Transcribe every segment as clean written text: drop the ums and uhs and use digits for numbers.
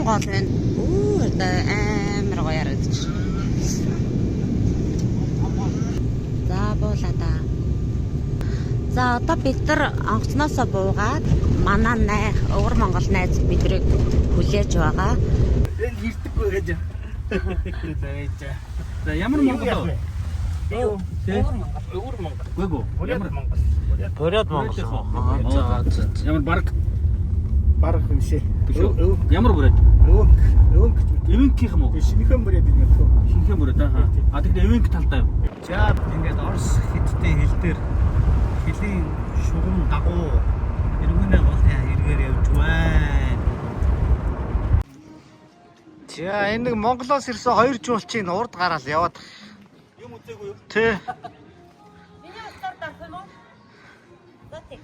гол байна. Одоо амар гоё ярагдчих. За буулаа да. За одоо бид нар онгоцноосоо буугаад манай найх Өвөр Монгол найз бидрийг хүлээж байгаа. Энэ ирдэггүй гэж. За ямар Монгол вэ? Өвөр Монгол. Гүйгүү. Ямар Монгол? Бороод Монгол. Ямар бараг Барах юм шээ. ямар бүрээд? Өвөнг Эвенкийнх юм уу? шинэхэн бүрээд юм байна. Шинхэн бүрээд аа. А тэгэхээр эвенк талтай юу? За ингээд Орос хятадын хэл дээр хэлийн шугам дагуу эргүүнээ голын хэрэгээр явж байна. За энэ нэг Монголоос ирсэн хоёр жуулчийн урд гараал яваад Юм үзээгүй юу? тий. Миний утгаар дарах юм уу? Зоти.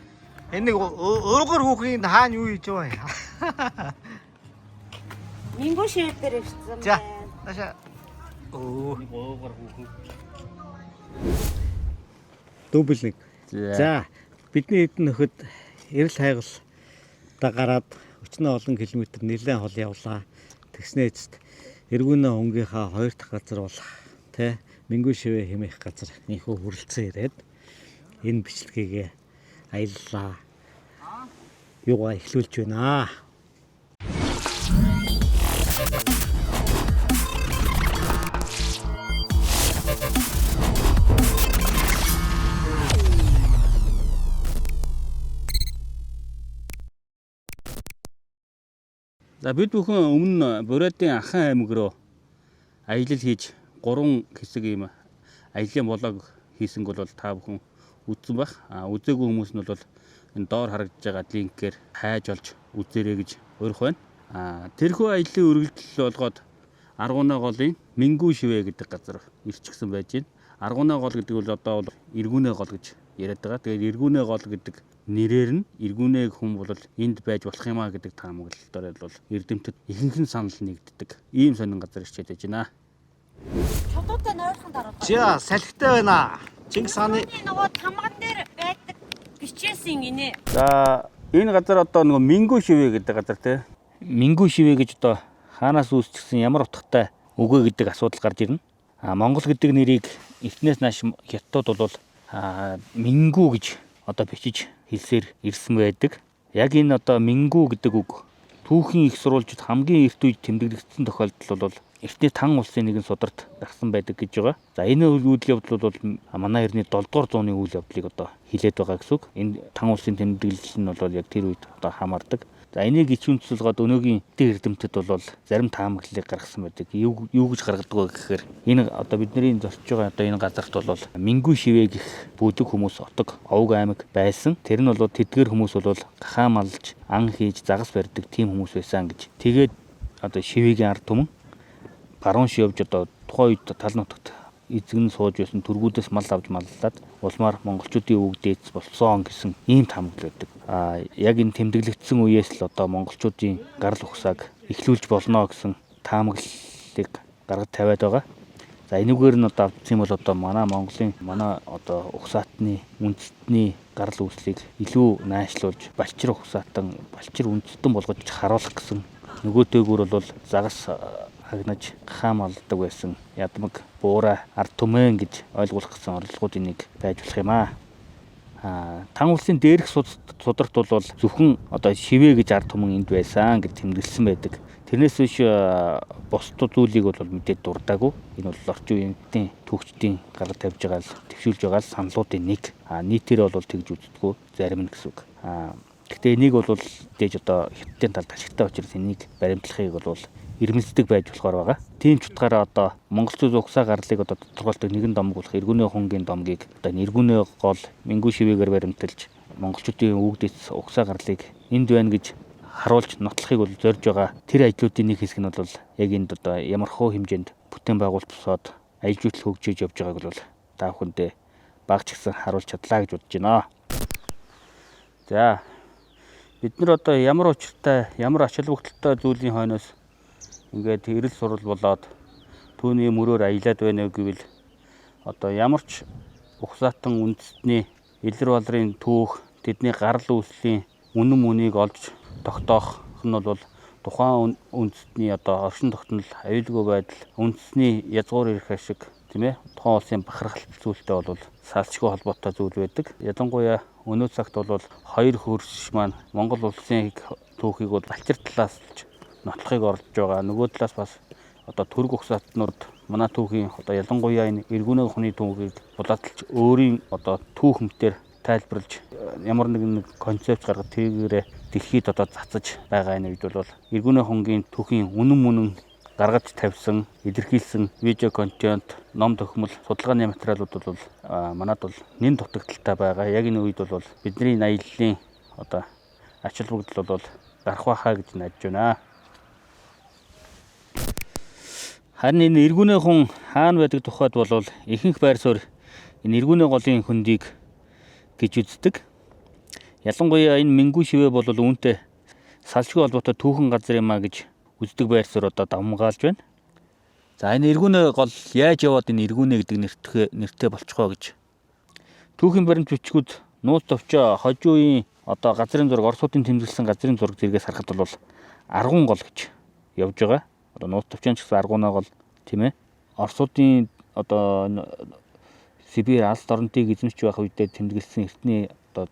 Энэ нэг уугар хүүхийн хаана юу хийж байгаа юм? Мингүү шивэр дээр ирсэн За байна. наша. Оо. Уугар хүүхэн. Дубль нэг. За бидний хэдэн нөхөд эрэл хайгалта гараад өчнөө олон километр нэлээд хол явлаа. Тэгснээ эцэст эргүүнээ хонгийнхаа хоёр дахь газар бол тэ Мингүү шивэ хэмээх газар инхүү хүрэлцэн ирээд энэ бичлэгийг аяллаа. Юугаа эхлүүлж байна. За бид бүхэн өмнө Бурайдын Ахан аймаг руу аялал хийж 3 хэсэг юм аялын болоог хийсэн бол та бүхэн үзсэн байх. Үзээгүй хүмүүс нь бол энэ доор харагдаж байгаа линкээр хайж олж үзээрэй гэж урих байна. Тэрхүү аяллаа үргэлжлэл болгоод Аргунаа голын Мингүү шивэ гэдэг газар ирчихсэн байж байна. Аргунаа гол гэдэг бол одоо эргүүнээ гол гэж яриад байгаа. Тэгээд эргүүнээ гол гэдэг нэрээр нь эргүүнээ хүн бол энд байж болох юмаа гэдэг таамаглалаар бол эрдэмтэд ихэнхэн санал нэгддэг. Ийм сонин газар ирчээд байж байна. Чудуутай нойрхон дараад. За салхитай байна. Чингис хааны Нөгөө тамган дээр байдаг бичээсэн гинэ. За энэ газар одоо нөгөө Мингүү шивэ гэдэг газар тий. Мингүү шивэ гэж одоо хаанаас үүсчихсэн ямар утгатай үгүй гэдэг асуудал гарч ирнэ. Монгол гэдэг нэрийг эртнээс нааш хятадууд бол Мингүү гэж одоо бичиж хэлсээр ирсэн байдаг. Яг энэ одоо Мингүү гэдэг үг түүхийн их сурвалжид хамгийн эрт үед тэмдэглэгдсэн тохиолдол бол эртний Тан улсын нэгэн сударт гарсан байдаг гэж байгаа. За энэ үйл явдал бол манай эртний 7 дугаар зууны үйл явдлыг одоо хилээд байгаа гэсэн үг. Энэ Тан улсын тэмдэглэл нь бол яг тэр үед одоо хамаардаг. За энийг ичүүнцэлгээд өнөөгийн эрдэмтэд бол зарим таамаглалыг гаргасан байдаг. Юу гэж гаргадаг вэ гэхээр энэ одоо бидний зорчж байгаа одоо энэ газарт бол Мингүү шивэ гэх бүлэг хүмүүс отог овг аймаг байсан. Тэр нь бол тэдгээр хүмүүс бол гахаам алж, ан хийж, загас барьдаг тийм хүмүүс байсан гэж. Тэгээд одоо шивэгийн ард түмэн баруун шивж одоо тухайн үед тал нутагт эзэгэн сууж байсан төргүүдээс мал авч маллаад улмаар монголчуудын өвөг дээдс болсон гэсэн ийм таамаглал байдаг. Яг энэ тэмдэглэгдсэн үеэс л одоо монголчуудын гарал ухсааг эхлүүлж болно гэсэн таамаглалыг гаргаж тавиад байгаа. За энэгээр нь одоо авчихсан бол одоо манай одоо ухсаатны үндэстний гарал үүслийг илүү найшлуулж балчир ухсаатан балчир үндэстэн болгож харуулах гэсэн нөгөөтэйгүүр бол загас хагнаж гахаам алдаг байсан ядмаг буура ард түмэн гэж ойлгуулах гэсэн оролдлогуудын нэг байж болох юм аа. Тан улсын дээрх сударт бол зөвхөн одоо шивэ гэж ард түмэн энд байсан гэж тэмдэглэсэн байдаг. Тэрнээс биш бус зүйлийг бол мэдээд дурдаагүй. Энэ бол орчин үеийн түүхчдийн гаргаж тавьж байгаа л төвшүүлж байгаа л саналуудын нэг. Нийтээр бол тэгж үздэггүй зарим нь гэсэн үг. Гэхдээ энийг бол дээж одоо хятадын талд ашигтай учраас энийг баримтлахыг бол ирмэлцдэг байж болохоор байгаа. Тийм ч утгаараа одоо монголчууд угсаа гарлыг одоо тодорхойлдог нэгэн домог болох эргүүнээ хонгийн домгийг одоо эргүүнээ гол Мингүү шивэгээр баримталж монголчуудын өвгдөц угсаа гарлыг энд байна гэж харуулж нотлохыг бол зорж байгаа. Тэр ажлуудын нэг хэсэг нь бол яг энд одоо ямархуу хэмжээнд бүтээн байгуулалт босоод ажилжуулалт хөгжиж явж байгааг бол та бүхэндээ багч гисэн харуулж чадлаа гэж бодож байна. За бид нар одоо ямар учиртай, ямар ач холбогдолтой зүйлийн хойноос ингээд эрэл сурал болоод түүний мөрөөр аялаад байна гэвэл одоо ямар ч ухсаатан үндэстний илэр балрын түүх тэдний гарал үүслийн үнэн мөнийг олж тогтоох нь бол тухайн үндэстний одоо оршин тогтнол, аюулгүй байдал, үндэсний язгуур ирэх ашиг тийм ээ тухайн улсын бахархал зүйлтэй бол салчгүй холбоотой зүйл байдаг. Ялангуяа өнөө цагт бол хоёр хөрш маань Монгол улсын түүхийг бол алчир талаас нотлохыг орж байгаа. Нөгөө талаас бас одоо төрг ухсаатнууд манай түүхийн одоо ялангуяа энэ эргүүний ухны түүхийг булааталж өөрийн одоо түүхмтэр тайлбарлаж ямар нэгэн концепт гаргаж тэргээрээ дэлхийд одоо цацаж байгаа энэ үед бол эргүүний хонгийн түүхийн үнэн гаргаж тавьсан, илэрхийлсэн видео контент, ном төгмөл, судалгааны материалууд бол манад бол нэн дутагдaltaй байгаа. Яг энэ үед бол бидний аяллаа одоо ач холбогдол бол гарах байхаа гэж найдаж байна. Харин энэ эргүүний хон хаана байдаг тухайд бол ихэнх байр суурь энэ эргүүний голын хөндийг гэж үздэг. Ялангуяа энэ Мингүү шивээ бол үүнтэй салчгүй холбоотой түүхэн газар юм а гэж үздэг байр суурь одоо давмгаалж байна. За энэ эргүүний гол яаж яваад энэ эргүүний гэдэг нэртэй болчихоо гэж. Түүхийн баримт бичгүүд нууц товчоо хожуу үеийн одоо газрын зураг Оросуудын тэмдэглэсэн газрын зураг зэрэгээс харахад бол аргун гол гэж явж байгаа. Одоо нууц товчоон ч гэсэн аргуунаа гол тийм ээ. Оросуудын одоо Сибирь алс орнтыг эзэмшиж байх үедээ тэмдэглэсэн эртний одоо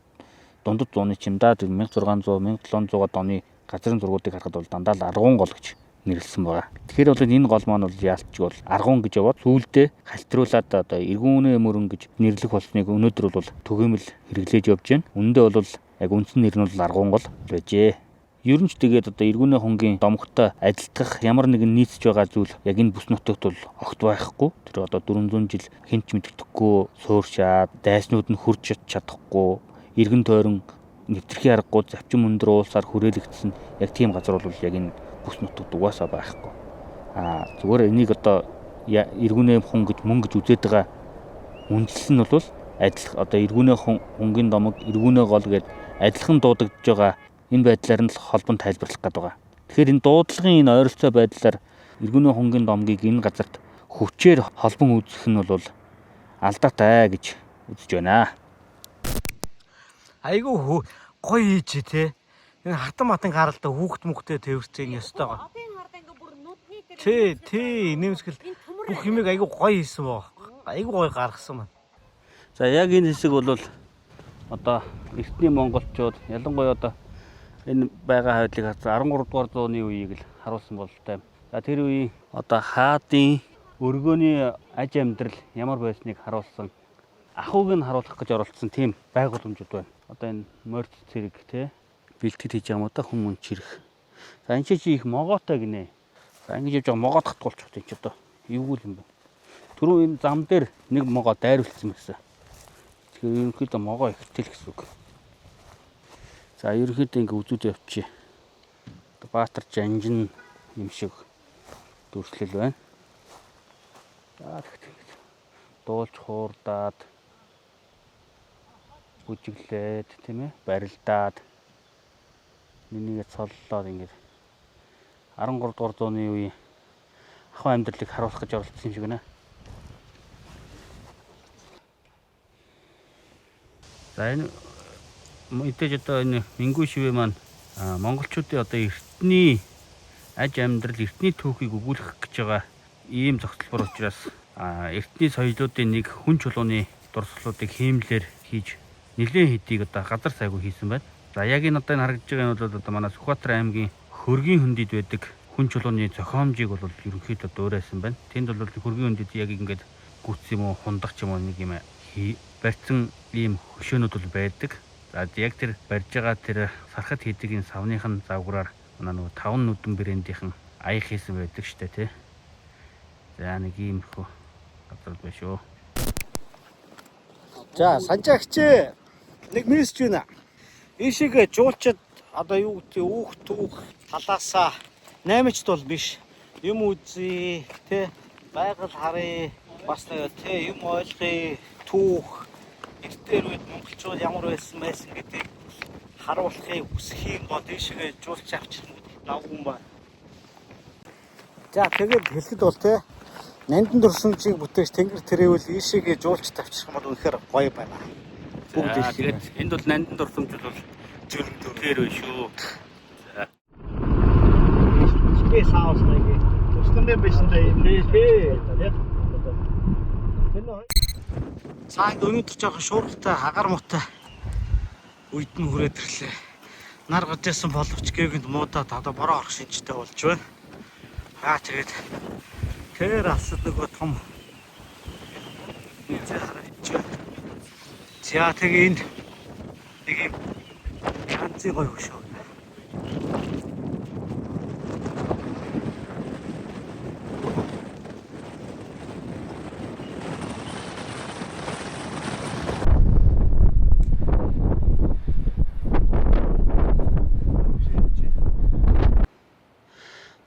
дундад зууны чимдаа 1600 1700-аад оны газрын зургуудыг харахад бол дандаа л аргун гол гэж нэрлсэн байгаа. Тэгэхээр бол энэ гол маань бол яалтч бол аргун гэж яваад сүүлдээ халтруулаад одоо эргүүний мөрөн гэж нэрлэх болсныг өнөөдөр бол түгээмэл хэрэглээж явж байна. Үүндээ бол яг үндсэн нэр нь бол аргун гол байжээ. Ер нь ч тэгээд одоо эргүүний хонгийн домогтой адилтгах ямар нэгэн нийцж байгаа зүйл яг энэ бүс нутагт бол огт байхгүй. Тэр одоо 400 жил хэн ч мэддэхгүй сууршаад дайснууд нь хурж чадахгүй эргэн тойрон нэвтрхий аргагүй завчин мөндөр уулсаар хүрээлэгдсэн яг тийм газар бол яг энэ бүс нутагт угаасаа байхгүй. Зүгээр энийг одоо эргүүний хон гэж мөн гэж үзээд байгаа үндэслэл нь бол адилх одоо эргүүний хонгийн домог эргүүний гол гээд адилхан дуудагдж байгаа энэ байдлаар нь л холбон тайлбарлах гээд байгаа. Тэгэхээр энэ дуудлагын энэ ойролцоо байдлаар эргүүний хонгийн домгийг энэ газарт хүчээр холбон үзэх нь бол алдаатай гэж үзэж байна. Айгу гоё ийж те. Энэ хатан матан гаралтай хүүхд мөхтэй тэрвэрцэн ёстойгоо. Тий, нэмсгэл бүх юмыг айгу гоё хийсэн боо. Айгу гоё гаргасан маань. За яг энэ хэсэг бол одоо эртний монголчууд ялангуяа одоо энэ байгаа хавьдлыг харсан 13 дугаар зууны үеийг л харуулсан бололтой. За тэр үеийн одоо хаадын өргөөний аж амьдрал ямар байсныг харуулсан ахуйг нь харуулах гэж оролцсон тийм байгууламжууд байна. Одоо энэ морд цэрэг те бэлтгэд хийж байгаа юм да хүмүүс чирэх. За энэ чи их могоотой гинэ. За ингэж явж байгаа могоод хатгуулчих тийм ч одоо эвгүй юм байна. Түрүү энэ зам дээр нэг могоо дайруулсан гэсэн. Тэгэхээр ерөнхийдөө могоо ихтэй л гэсэн үг. За ерөнхийдөө ингэ үзүүд явчих. Баатар жанжин юм шиг дүрслэл байна. За тэгт дуулж хуурдаад бүжиглээд тийм ээ барилдаад нэнийг цоллоод ингэж 13 дугаар зууны үеийн ахуй амьдралыг харуулах гэж оролцсон юм шиг байна. За энэ мэдээж одоо энэ Мингүү шивээ маань монголчуудын одоо эртний аж амьдрал, эртний түүхийг өгүүлэх гэж байгаа ийм зохицолбор учраас эртний соёлоодын нэг хүн чулууны дурсгалуудыг хиймлэр хийж нэлээд хэдийг одоо газар сайгүй хийсэн байна. За яг энэ одоо энэ харагдж байгаа нь бол одоо манай Сүхбаатар аймгийн Хөргийн хөндөд байдаг хүн чулууны зохиомжийг бол ерөнхийдөө дуурайсан байна. Тэнд бол Хөргийн хөндөд яг ингэж гүц юм уу, хундах ч юм уу нэг юм барьсан ийм хөшөөнүүд бол байдаг. За яг тэр барьж байгаа тэр сархад хийдэг энэ савныхын завграар манай нөгөө 5 нүдэн брэндийнхэн аяг хийсэн байдаг штэ тий. За нэг ийм хөө газар байна шүү. За санжаагч нэг мессеж байна. Ийшиг жуулчид одоо юу гэдэг түүх талаасаа 8-д бол биш. Юм үзье, тэ байгаль харъя, бас тэ юм ойлгоё, түүх эртээр үед монголчууд ямар байсан гэдгийг харуулахыг хүсэх юм бол ийшээ жуулч авчих давгүй байна. За тэгээд хэлэхэд бол тэ нандин дурсамжийг бүтээгч тэнгэр тэрээвэл ийшээ жуулч тавьчих юм бол үнэхээр гоё байна. Бүгд тэгээд энд бол нандин дурсамж бол зөвлөөр байна шүү. би саус нэг. Төслөмбө бишэндээ яг цаанд өнөдөр жоохон шуургатай агаар муутай үед нь хүрээд ирлээ. Нар гаджсан боловч гэгэнд муудаад одоо бороо орох шинжтэй болж байна. Тэгээд тэр асад нөгөө том за тэгээ энэ нэг юм ганцын гоё хөшөө.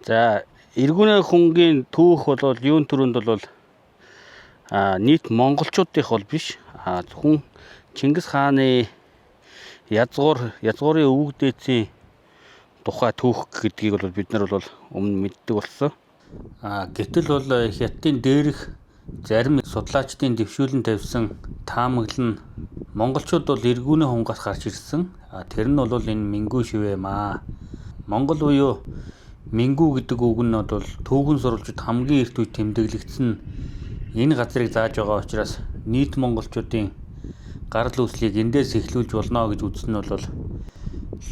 За эргүүнээ хунгийн түүх бол юун төрөнд бол нийт монголчуудынх бол биш. Зөвхөн Чингис хааны язгуурын өвөг дээдсийн тухай түүх гэдгийг бол бид нар бол өмнө мэддэг болсон. Гэтэл бол хятадын дээрх зарим судлаачдын дэвшүүлэн тавьсан таамаглал нь монголчууд бол эргүүнээ хунгаас гарч ирсэн. Тэр нь бол энэ Мингүү шивээ маа. Монгол буюу Мингүү гэдэг үг нь бол түүхэн сурвалжууд хамгийн эрт үед тэмдэглэгдсэн энэ газрыг зааж байгаа учраас нийт монголчуудын гарал үүслийг эндээс эхлүүлж болно гэж үзсэн нь бол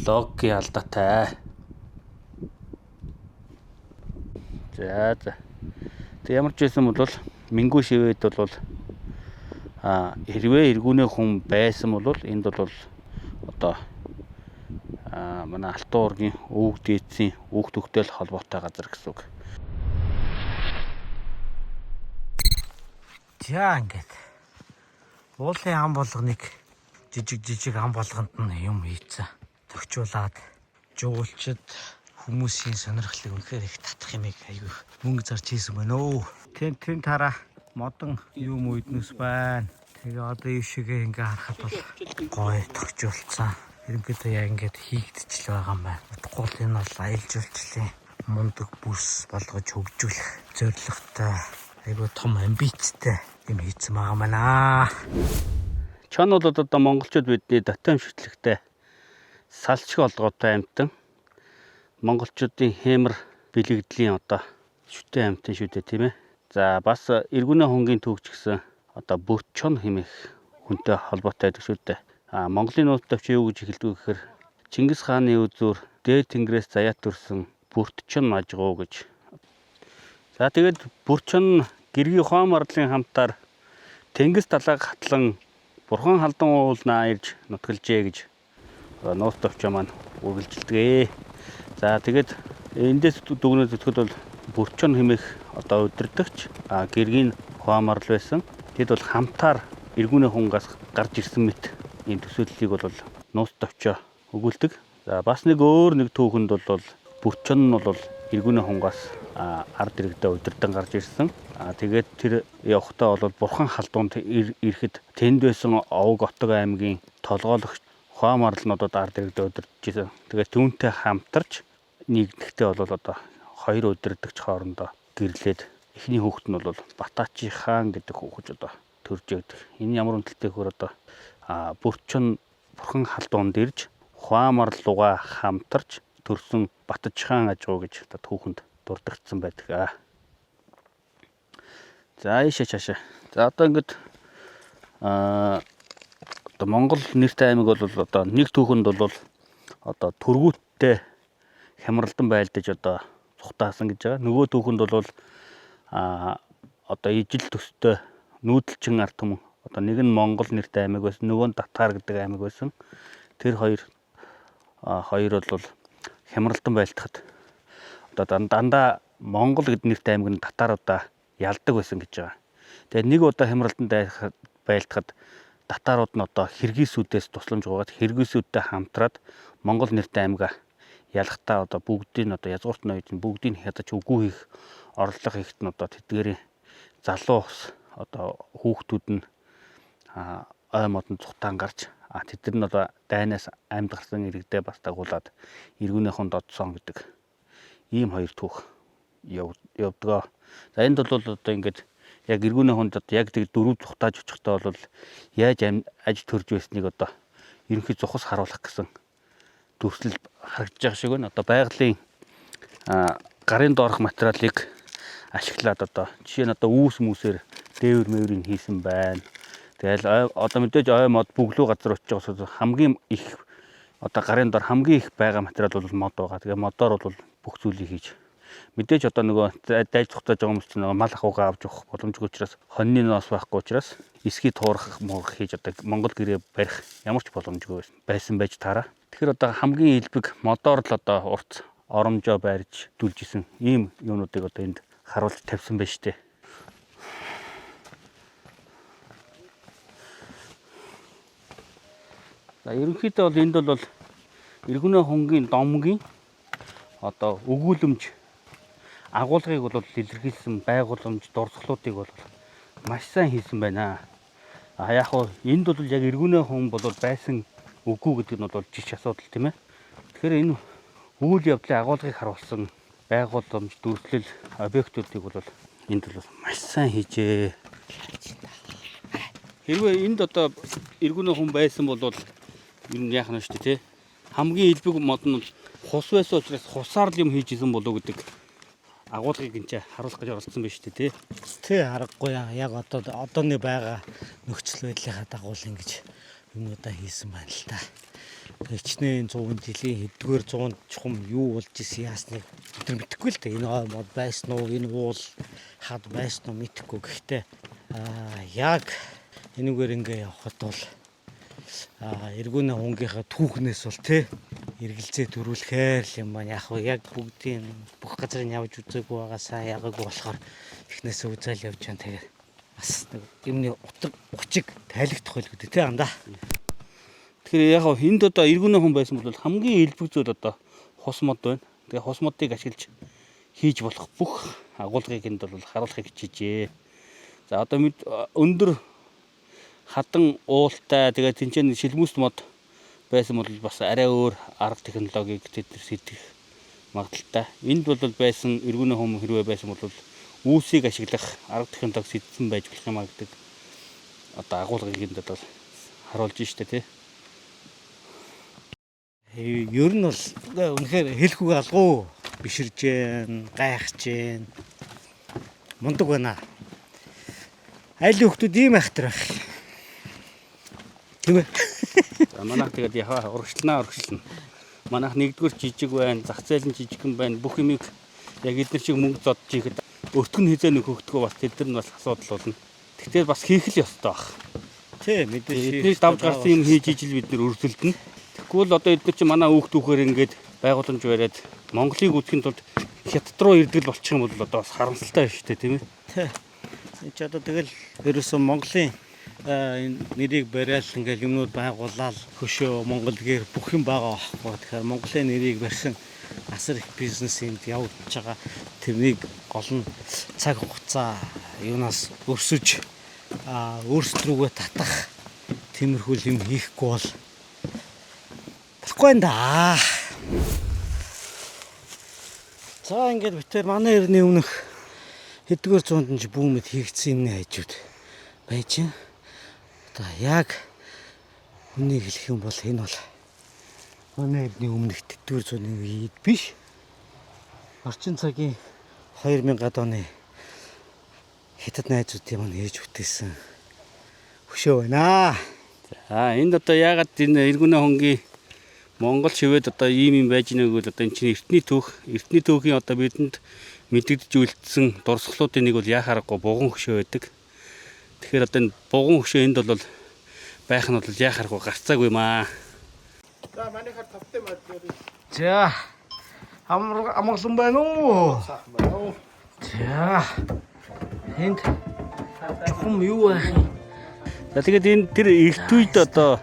логикийн алдаатай. За. Тэг ямар ч байсан бол Мингүү шивээд бол хэрвээ эргүүнээ хүн байсан бол энд бол одоо манай Алтан уургийн өвөг дээдсийн үг төгтөл холбоотой газар гэсэн үг. За ингээд уулын ам болгоныг жижиг ам болгонд нь юм хийцэн төгчүүлээд жуулчид хүмүүсийн сонирхлыг үнэхээр их татах юм аягүй мөнгө зарж хийсэн байна өө. Тэн тараа модон юм үйднэс байна. Тэгээ одоо ийм шигээ ингээ харахад бол гоё төгчүүлсэн. Ерөнхийдөө яг ингээд хийгдчихл байгаа юм байна. Утгагүй энэ бол аялал жуулчлалын мундаг бүс болгож хөгжүүлэх зорилготой айгүй том амбицтай юм хийсэн байгаа маа. Чон бол одоо монголчууд бидний дотоод шүтлэгтэй салчиг олгоотой амьтан. Монголчуудын хэмэр бэлэгдлийн одоо шүтэн амьтан шүү дээ тийм ээ. За бас эргүүнээ хунгийн түүхч гэсэн одоо Бөрчон хэмээх хүнтэй холбоотой байдаг шүү дээ. Монголын нууц төвч юу гэж хэлдэг гэхээр Чингис хааны үзүүр дээд тэнгэрээс заяат төрсөн Бүртчон мажгуу гэж. За тэгээд Бүрчон гэргийн хоом арлын хамтаар тэнгис талааг хатлан бурхан халдан уулнаа ирж нутгалжээ гэж нууц төвч маань үргэлжилдэг. За тэгээд эндээс дүгнэж үзэхэд бол Бүрчон хэмээх одоо удирдагч гэргийн хоом арл байсан. Тэд бол хамтаар эргүүнээ хунгаас гарч ирсэн мэт энэ төсөөллийг бол нууц төвчөө өгүүлдэг. За бас нэг өөр нэг түүхэнд бол Бүрчон нь бол эргүүнээ хунгаас ард иргэдээ удирдан гарч ирсэн. Тэгээд тэр явхдаа бол бурхан халдуунд ирэхэд тэнд байсан овог отог аймгийн толгойлогч хоом арлнуудад ард иргэдээ удирдах гэсэн. Тэгээд түүнтэй хамтарч нэгдэхдээ бол одоо хоёр удирдагч хоорондоо гэрлээд эхний хүүхэд нь бол Батачи хаан гэдэг хүүхэд одоо төрж ягдаг. Энэ ямар үнэлтэйгээр одоо Бүрчон бурхан халдуунд ирж хоом арлууга хамтарч төрсөн Батачи хаан ажуу гэж одоо түүхэнд дурдгдсан байдаг. За ийшээ чаашаа. За одоо ингээд одоо Монгол нэртэй аймаг бол одоо нэг түүхэнд бол одоо түргүүттэй хямралдан байлдаж одоо цухтаасан гэж байгаа. Нөгөө түүхэнд бол одоо ижил төстэй нүүдэлчин ард түмэн одоо нэг нь Монгол нэртэй аймаг байсан, нөгөө нь Татар гэдэг аймаг байсан. Тэр хоёр бол хямралдан байлдахад одоо дандаа Монгол гэдэг нэртэй аймаг нь татаруудаа ялдаг байсан гэж байгаа. Тэгээд нэг удаа хямралдан байлдахад татарууд нь одоо Киргизүүдээс тусламж гуйгаад Киргизүүдтэй хамтраад Монгол нэртэй аймгаа ялахтаа одоо бүгдийг одоо язгууртны үед бүгдийг хядаж үгүй хийх орлого хийхэд нь одоо тэдгээрийн залуу одоо хүүхдүүд нь ой модон цухтаан гарч тэд нар нь одоо дайнаас амьд гарсан иргэдээ бас дагуулад эргүүнийхэн додсон гэдэг ийм хоёр түүх явдаг. За энд бол одоо ингээд яг эргүүний хүнд одоо яг тэг дөрөв цухтааж очихдоо бол яаж аж төрж байсныг одоо ерөнхий зухас харуулах гэсэн дүрслэл харагдаж байгаа шиг байна. Одоо байгалийн гарын доорх материалыг ашиглаад одоо жишээ нь одоо үүс мүсээр дээвэр мэврийг хийсэн байна. Тэгэл одоо мэдээж ой мод бүглүү газар очиж байгаа хамгийн их одоо гарын доор хамгийн их байгаа материал бол мод байгаа. Тэгээ модоор бол бүх зүйлийг хийж мэдээж одоо нөгөө дайж цугтааж байгаа хүмүүс чинь мал ахуйгаа авч явах боломжгүй учраас хоньны ноос байхгүй учраас эсгий туурах муух хийж одоо Монгол гэрээ барих ямар ч боломжгүй байсан байж таараа. Тэгэхээр одоо хамгийн илбэг модоор л одоо урт оромжоо барьж дүлжсэн ийм юмнуудыг одоо энд харуулж тавьсан байна штэ. За ерөнхийдөө бол энд бол Иргэнэ хонгийн домгийн одоо өгүүлэмж агуулгыг бол илэрхийлсэн байгууламж дурсгалуудыг бол маш сайн хийсэн байна. Яг хоо энд бол яг Иргэнэ хон бол байсан үгүй гэдэг нь бол жиж асуудал тийм ээ. Тэгэхээр энэ үйл явдлын агуулгыг харуулсан байгууламж дүрслэл объектуудыг бол энд бол маш сайн хийжээ. Хэрвээ энд одоо Иргэнэ хон байсан бол ер нь яах нь шүү дээ тий. Хамгийн илбэг мод нь хус байсан учраас хусаар л юм хийж исэн болов гэдэг агуулгыг энэ харуулах гэж оролцсон байна шүү дээ тий. Тий харахгүй яг одооны байгаа нөхцөл байдлынхаа дагуу л ингэж юмудаа хийсэн байна л та. Хичнээн 100 жилийн хэдгээр 100 чухам юу болж исэн яасныг бид мэдэхгүй л дээ. Энэ мод байсан уу, энэ уул хад байсан уу мэдэхгүй. Гэхдээ яг энэгээр ингээ явхад бол Иргэнэ хонгийнхаа түүхнээс бол тий эргэлзээ төрүүлэхээр л юм байна. Яг бүгдийн бүх газрын явж үзээгүй байгаасаа ягаагүй болохоор эхнээсээ үзэл явж байгаа. Тэгээд бас нэг юмны утга учиг тайлагдах байлгүй дээ тий андаа. Тэгэхээр яг энд одоо Иргэнэ хон байсан бол хамгийн илбэг зүйл одоо хус мод байна. Тэгээ хус модыг ашиглаж хийж болох бүх агуулгыг энд бол харуулахыг хичээжээ. За одоо өндөр хадан уултай тэгээд тэнцэн шилмүс мод байсан бол бас арай өөр арга технологиг тэд сэтгэх магадaltaй. Энд бол байсан Иргэнэ хон хэрвээ байсан бол үүсийг ашиглах арга технологи сэтсэн байж болох юм а гэдэг одоо агуулгыг энд бол харуулж штэ тий. Ер нь бол үнэхээр хэлэхгүй алгуу биширж гэн, гайхаж гэн. Мундаг байна. Айл хүүхдүүд ийм айхтар байх. Тийм ээ. За манайх тэгээд яхаа урагшлнаа. Манайх нэгдүгээр жижиг байна, зах зээл нь жижигхэн байна. Бүх юмыг яг эдгээр шиг мөнгө зодж ихэд өртгөн хизээ нөхөхдгөө бас тэд нар бас асуудал болно. Тэгтээ бас хийх л ёстой баг. Тий мэдээж эдгээр давж гарсан юм хийж ижил бид нар өрсөлдөнө. Тэгвэл одоо эдгээр чи манай хүүхдүүхээр ингээд байгууламж бариад Монголыг үзэхийн тулд хятад руу ирдэл болчих юм бол одоо бас харамсалтай байна шүү дээ тийм ээ. Тий. Энд ч одоо тэгэл ерөөсөн Монголын нэрийг бариад ингээл юмнууд байгуулаад хөшөө Монгол гэр бүх юм байгаа байхгүй. Тэгэхээр Монголын нэрийг барьсан асар их бизнес энд явж байгаа. Тэрнийг гол нь цаг хугацаа юунаас өрсөж өөрсдрүүгээ татах тиймэрхүү юм хийхгүй бол болохгүй энэ да. За ингээд битээр манай эртний өмнөх хэдгээр зуунд нь бүүмэд хийгдсэн юмны хажууд байж байна. Одоо яг үнийг хэлэх юм бол энэ бол манай эртний өмнөх хэдгээр зууны үед биш. Орчин цагийн 2000-ад оны хятад найзуудын маань хийж бүтээсэн хөшөө байна. За энд одоо яагаад энэ Иргэнэ хонгийн Монгол шивэд одоо ийм юм байж байгааг бол одоо энэ чинь эртний түүхийн одоо бидэнд мэдэгдэж үлдсэн дурсгалуудын нэг бол яхаарахгүй буган хөшөө байдаг. Тэгэхээр одоо энэ буган хөшөө энд бол байх нь бол яхаарахгүй гарцаагүй юм аа. За манайхаар тавтай мод. За амгалан байна уу? За энд хум юу байх юм? За тэгээд энэ тэр эрт үед одоо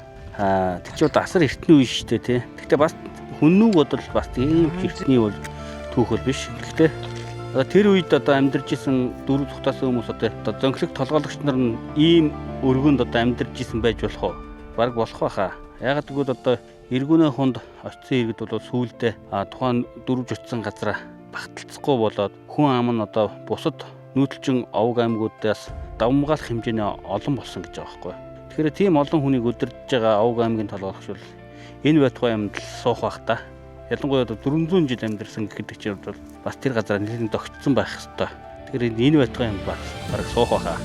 тэр чинь одоо асар эртний үе шүү дээ тий. Гэхдээ бас хүннүү бодвол бас ийм эртний бол түүх бол биш. Гэхдээ тэр үед одоо амьдарч исэн дөрөв цухтаасан хүмүүс одоо зөнхлөг толгойлогч нар нь ийм өргөнд одоо амьдарч исэн байж болох уу? Бараг болох байхаа. Ягаад гэвэл одоо Иргэнэ хонд очисон иргэд бол сүүлдээ тухайн дөрвж очисон газараа багталцахгүй болоод хүн ам нь одоо бусад нүүдэлчин овг аймагуудаас давмгаалах хэмжээний олон болсон гэж байгаа байхгүй. Тэгэхээр тийм олон хүнийг өдөрж байгаа овг аймгийн толгойлогч бол энэ байтугай юмд суух бах та. ялангуяа 400 жил амьдарсан гэхэд чинь бол бас тэр газараа нэлээд тогтсон байх хэвээр. Тэгэхээр энэ байтугай юм бас бараг суух байхаа.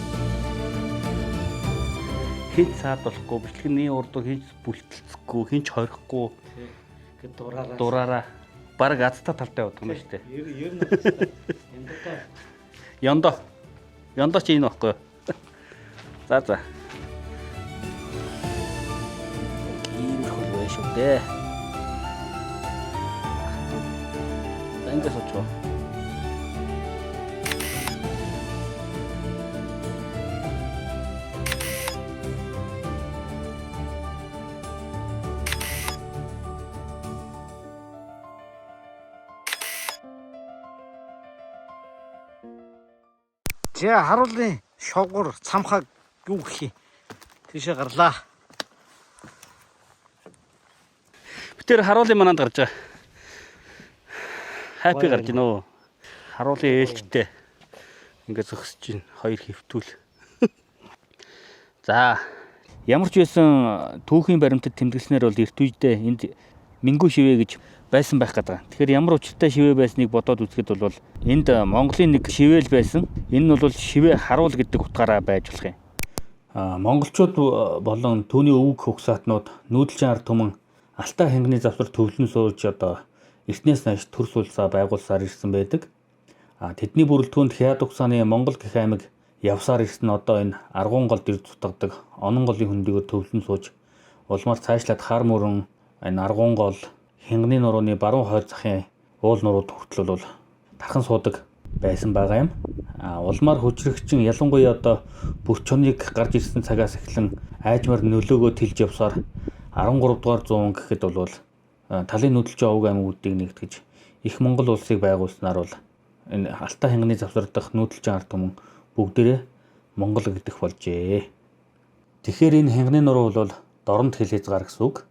Хинч саадуулахгүй, бичлэгний урдуур хинч бүлтэлцэхгүй, хинч хорихгүй. Гэт Дураараа бараг азтай талтай явдаг юм шүү дээ. Ер нь Яндаа. Яндаа чи энэ баггүй. За. Иймэрхүү байх шүү дээ. Эндээс очоо. За харуулын шоггор цамхаг юу гэх юм. Тийшээ гарлаа. Би тэр харуулын мананд гарч байгаа. Хаппи гарч гинөө. Харуулын ээлжтэй. Ингээд зөксөж чинь хоёр хөвтүүл. За, ямар ч байсан түүхийн баримтад тэмдэглэснээр бол эрт үедээ энд Мингүү шивээ гэж байсан байх гэдэг. Тэгэхээр ямар учиртай шивээ байсныг бодоод үзэхэд бол энд Монголын нэг шивэл байсан. Энэ нь бол шивээ харуул гэдэг утгаараа байж болох юм. Монголчууд болон түүний өвөг хөгсаатнууд нүүдэлчин ард түмэн Алтай ханганы завсар төвлөн сууж одоо эртнээс нааш төр сулсаа байгуулсаар ирсэн байдаг. Тэдний бүрэлдэхүүнд Хяад угсааны Монгол гэх аймаг явсаар ирсэн одоо энэ Аргуун голд ирж дутгадаг онон голын хөндөгөөр төвлөн сууж улмаар цаашлаад хар мөрөн энэ Аргуун гол Хянганы нурууны баруун хойд захын уул нурууд хүртэл бол тархан суудаг байсан байгаа юм. Улмаар хүчрэгчин ялангуяа одоо бүр чоныг гарч ирсэн цагаас эхлэн айжмаар нөлөөгөө тэлж явсаар 13 дугаар зуун гэхэд бол талын нүүдэлчин овг аймагуудыг нэгтгэж их Монгол улсыг байгуулснаар бол энэ Алтай хянганы завсар дахь нүүдэлчин ард түмэн бүгдээрээ Монгол гэдэг болжээ. Тэгэхээр энэ хянганы нуруу бол дорнод хэл хязгаар гэсэн үг.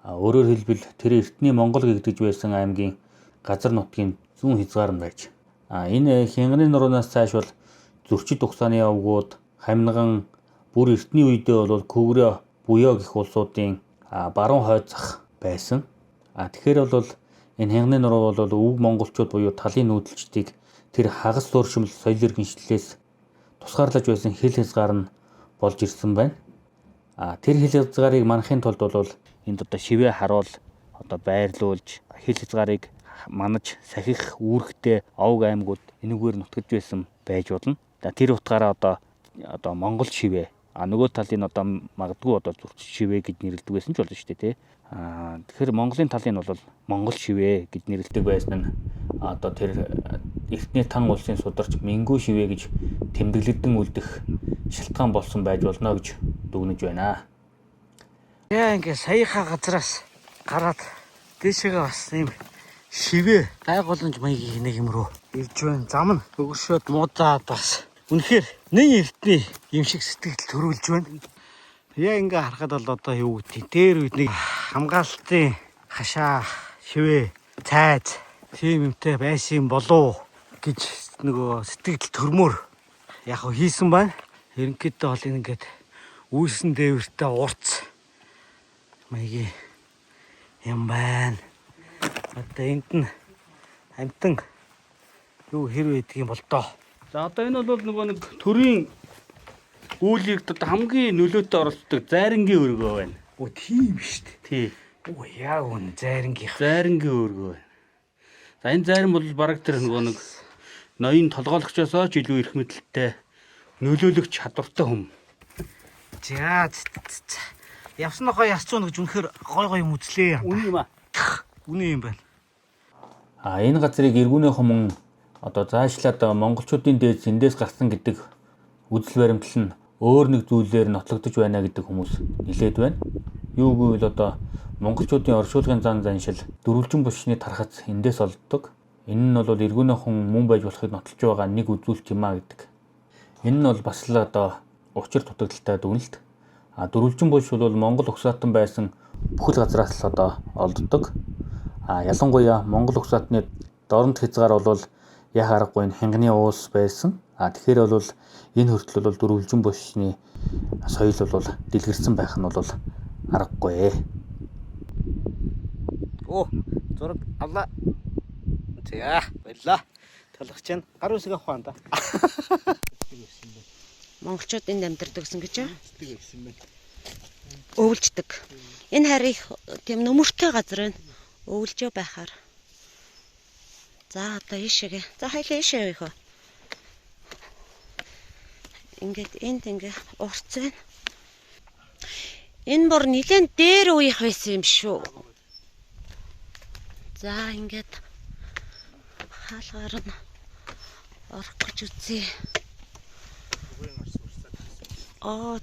Өөрөөр хэлбэл тэр эртний Монгол гэгдэж байсан аймгийн газар нутгийн зүүн хязгаар нь байж. Энэ хянганы нуруунаас цааш бол зөрчид угсааны овгууд, хамниган бүр эртний үедээ бол Көврө, Буяа гэх улсуудын баруун хойд зах байсан. Тэгэхээр бол энэ хянганы нуруу бол өвөг монголчууд буюу талын нүүдэлчдийг тэр хагас сууршмал соёл иргэншлэлээс тусгаарлаж байсан хэл хязгаар нь болж ирсэн байна. Тэр хэл хязгаарыг манахын тулд бол энд одоо шивээ харуул одоо байрлуулж хэл хязгаарыг манаж сахих үүрэгтэй овг аймагуд энэгээр нутгаж байсан байж болно. Тэр утгаараа одоо Монгол шивээ нөгөө талын одоо магадгүй одоо зурч шивээ гэж нэрлэдэг байсан ч болно шүү дээ тий. Тэгэхээр Монголын талын бол Монгол шивээ гэж нэрлэдэг байсан нь одоо тэр эртний тан улсын сударч Мингүү шивээ гэж тэмдэглэгдэн үлдэх шалтгаан болсон байж болно гэж дүгнэж байна. Яа ингээ саяхаа газраас гараад дээшээгээ бас юм шивээ гайгууламж маягийн нэг юм руу ирж байна. Зам нь өгөршөөд муудаад бас үнэхээр нэг эртний юм шиг сэтгэл төрүүлж байна. Яа ингээ харахад бол одоо юу гэдэг дээр үед нэг хамгаалтын хашаа шивээ цайз тийм юмтай байсан болов гэж нөгөө сэтгэл төрмөр яг хийсэн байна. Ерөнхийдөө бол ингээд үүсэн дээвэртэй урц маягийн юм байна. Одоо энд нь амтан юу хэр байдаг юм бол доо. За одоо энэ бол нөгөө нэг төрийн үүлийг хамгийн нөлөөтэй оролцдог зайрангийн өргөө байна. Оо тийм шүү дээ. Тий. Оо яа гүн зайрангийн өргөө байна. За энэ зайран бол бараг тэр нөгөө нэг ноён толгойлогчоосоо ч илүү эрх мэдэлтэй нөлөөлөгч чадвартай хүн. За явсныхоо ясцуу гэж үнэхээр гой юм үзлээ. Үнэн юм аа. Үнэн юм байна. Энэ газрыг эргүүнээ хүмүүс одоо заашлаад монголчуудын дээд эндээс гарсан гэдэг үзэл баримтлал нь өөр нэг зүйлээр нотлогдож байна гэдэг хүмүүс нэлээд байна. Юу гэвэл одоо монголчуудын оршуулгын зан заншил дөрвөлжин булчны тархац эндээс олддог. Энэ нь бол эргүүнээ хүн мөн байж болохыг нотлож байгаа нэг үзүүлэлт юм а гэдэг. Энэ нь бол бас л одоо учир дутагдaltaй дүгнэлт. Дөрвөлжин булч бол Монгол угсаатан байсан бүхэл газраас л одоо олддог. Ялангуяа Монгол угсаатны дорнод хязгаар бол яг аргагүй хянганы уус байсан. Тэгэхээр бол энэ хүртэл бол дөрвөлжин булчны соёл бол дэлгэрсэн байх нь бол аргагүй. Зураг авлаа. За баярлаа. Талах чинь гар үсэг авах байна да. Монголчууд энд амьдардаг гэсэн гэж юу? Ирсэн байна. Өвлждөг. Энэ харь их тийм нөмөртэй газар байна. Өвлжөө байхаар. За одоо ийшээгээ. За хоёлаа ийшээ явах уу? Ингээд энд ингээ урц байна. Энэ бүр нэлээд дээр үеих байсан юм шүү. За ингээд хаалгаар нь орох гэж үзье.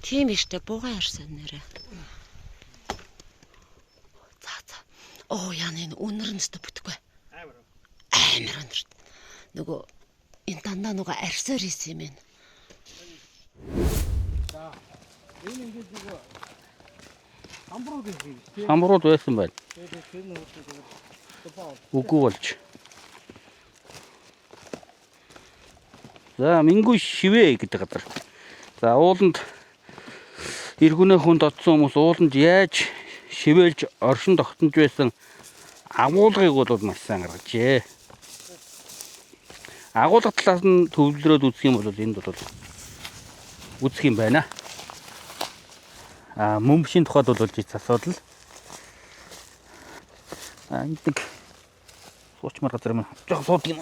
Тийм ээ штэ бугай харсан нэрэ. За. Яа энэ үнэр нь өстө бүтэхгүй. Амар үнэр. Нөгөө энэ дандаа нөгөө арьсаар хийсэн юм байна. За. Энэ ингээд нөгөө хамбрууд хийх. Хамрууд байсан байна. Тэгээд тэр нь Үгүй болж. За Мингүү шивээ гэдэг газар. За ууланд эргүнээ хүнд одсон хүмүүс ууланд яаж шивээлж оршин тогтнож байсан агуулгыг бол маш сайн гаргажээ. Агуулга талаас нь төвлөрөөд үзэх юм бол энд бол үзэх юм байна. Мөмбөшийн тухайд бол асуудал. Энд нэг суучмар газар юм. Жог сууд юм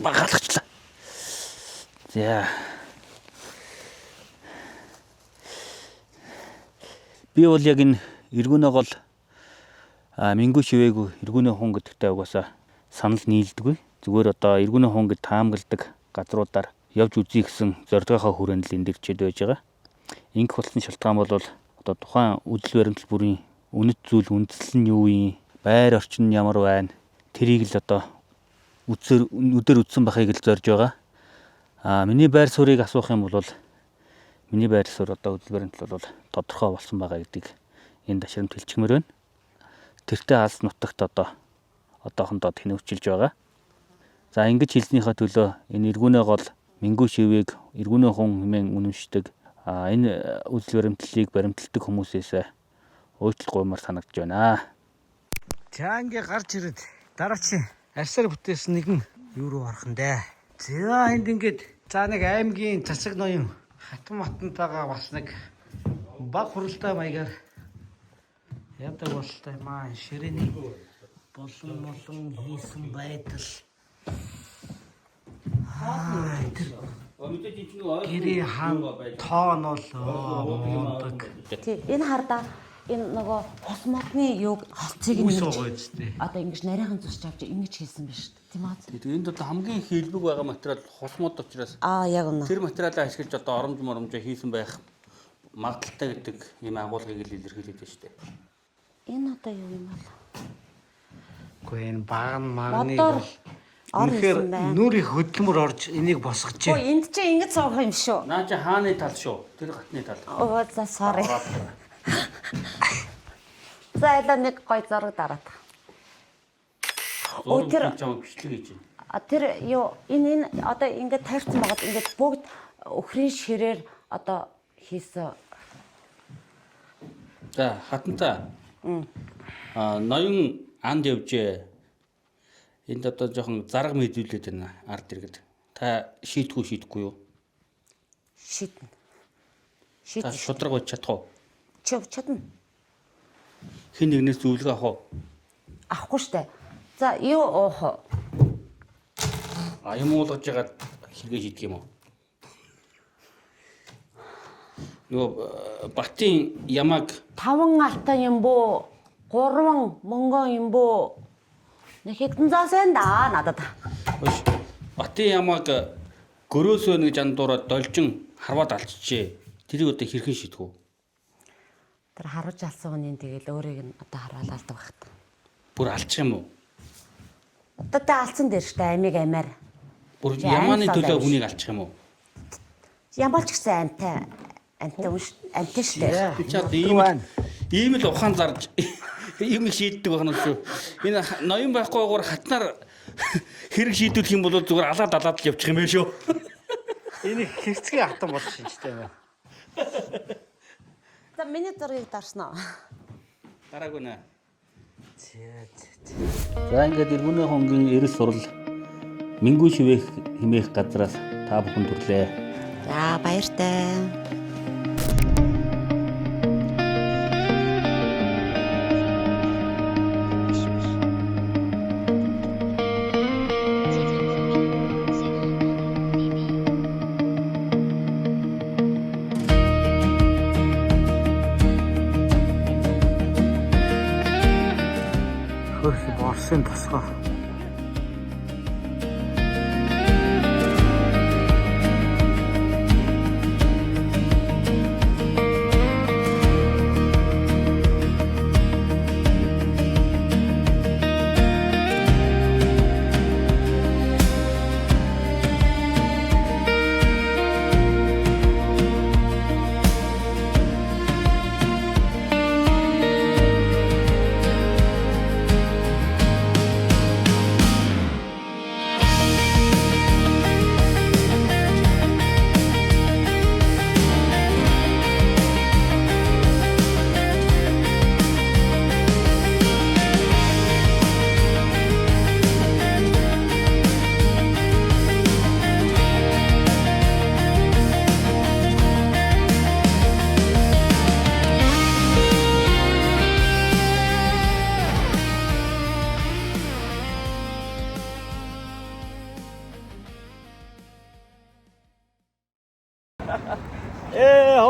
багаалгачлаа. За. Би бол яг энэ эргүүнээ гол Мингүү шивээгүй эргүүнээ хүн гэдэгтэй угаасаа санал нийлдэггүй. Зүгээр одоо эргүүнээ хүн гэд таамагладаг газруудаар явж үзье гэсэн зорилгынхаа хүрээнд л энд ирчээд байж байгаа. Ингэх болсон шалтгаан бол одоо тухайн үдэл баримтал бүрийн үнэт зүйл үндэслэл нь юу юм, байр орчин нь ямар байна, тэрийг л одоо өдөр үдсэн бахыг л зорж байгаа. Миний байр суурийг асуух юм бол миний байр суурь одоо үдэл баримтал бол тодорхой болсон байгаа гэдгийг энэ ташрамт хэлчихмээр байна. Тэртээ алс нутагт одоохондоо тэнэвчилж байгаа. За ингэж хэлснийхаа төлөө энэ эргүүнээ гол Мингүү шивээг эргүүнээ хүн хэмээн үнэмшдэг энэ үдэл баримтлалыг баримталдаг хүмүүсээс уучлал гуймаар санагдж байна. За ингээ гарч ирээд дараачийн арьсаар бүтээсэн нэгэн юу руу орох нь дээ. За энд ингээд за нэг аймгийн засаг ноён хатан матантайгаа бас нэг баг хуралтай маягаар яадаг болтой маа ширээний болон хийсэн байдал. Гэрээ хаан тоон бол мундаг. Энэ хардаа энэ нөгөө хос модны юг холцыг үгүй одоо ингэж нарийнхан зүсч авч ингэж хийсэн биш тийм аа. Энд одоо хамгийн хэлбэг байгаа материал хос мод учраас Яг үнэ. тэр материалаа ашиглаж одоо оромжоо хийсэн байх магадaltaй гэдэг ийм агуулгыг л илэрхийлээд байна шүү дээ. Энэ одоо юу юм бол? Гэхдээ энэ баган магныг Модоор бол үнэхээр нүр их хөдөлмөр орж энийг босгожээ. Энд чи ингэж суух юм шүү. Наа чи хааны тал шүү. Тэр гатны тал. За sorry. За энэ нэг гой зураг дараад. Тэр чам бичлэг хийж байна. Тэр юу энэ одоо ингэ тайрсан байгаад ингэ бүгд өхрийн ширээр одоо хийсэн. За хатантаа. Ноён анд явжээ. Энд одоо жоохон зарга мэдүүлээд байна ард иргэд. Та шийдэхгүй юу? Шийднэ. Та шудраг бод чадах уу? Чадна. Хэн нэгнээс зөвлөгөө авах уу? Авахгүй штэ. За юу оох? Юм уулгаж ягаад хэрэгэ шийдэх юм уу? Нөгөө Батын ямаг 5 алтан юм бoo, 3 мөнгөн юм бoo. Нэг хэдэн заас байна да надад. Батын ямаг гөрөөс байна гэж андуураад должин харваад алчжээ. Тэрийг одоо хэрхэн шийдэх үү? Тэр харуулж алсан хүнийг тэгэл өөрийг нь одоо харуулаад алдаг багт. Бүр алчих юм уу? Одоо тэ алсан дээр штэ амиг амиар. Бүр ямааны төлөө хүнийг алчих юм уу? Ямбалч гэсэн амтай амтай штэ. Би чад ийм л ухаан зарж юм шийддэг байна шүү. Энэ ноён байхгүйгээр хатнаар хэрэг шийдүүлэх юм бол зүгээр алаад л явчих юм байна шүү. Энийг хэрцгий хатан болж шинжтэй байна. За миний зургийг дарснаа. Дараагүй нэ. За ингээд Иргүний хонгийн эрэл сурал Мингүү шивээх хэмээх газраас та бүхэн төрлөө. За баяртай. Хөрх борсын тосгоо.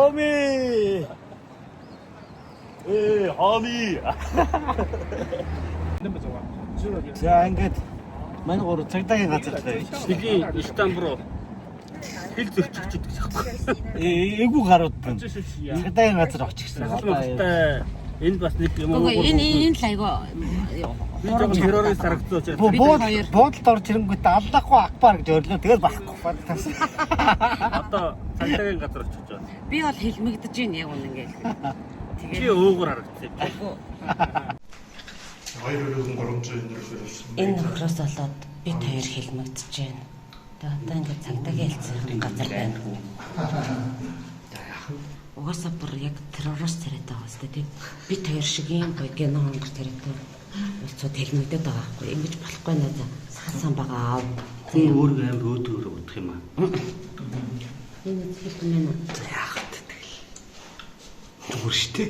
Хоми. Хоми. За ингээд манай гурав цагдаагийн газар дээр. Силийн Истанбул хэл зөрчигчд гэж аахгүй. Ээгүү гарууд байна. Цагдаагийн газар очихсан. Энэ бас нэг юм Үгүй энэ л айгу террорист харагдсан учраас буудалд орж ирэнгүүт аллахгүй акбар гэж өрлөө. Тэгэл байхгүй фантас. одоо цагдаагийн газар очих гэж байна. би бол хэлмэгдэж байна яг үнэ ингээл. Чи уугар харагдсан. Энэ нөхрөөс болоод бид хоёр хэлмэгдэж байна. Тэгээ одоо ингээд цагдаагийн хэлцэх газар байна. Угаасаа бүр яг террорист царайтай байгаа хэвчээ тийм. Бид хоёр шиг юм бай гэнэ хонгор царайтай улцууд хэлмэгдээд байгаа байхгүй. Ингэж болохгүй наа. Саасан байгаа аав. Тэр өөрөө амар өөдгөр бодох юм аа. Энэ хэлсэн мэн. Яах вэ тэгэл. Зүгээр штэ.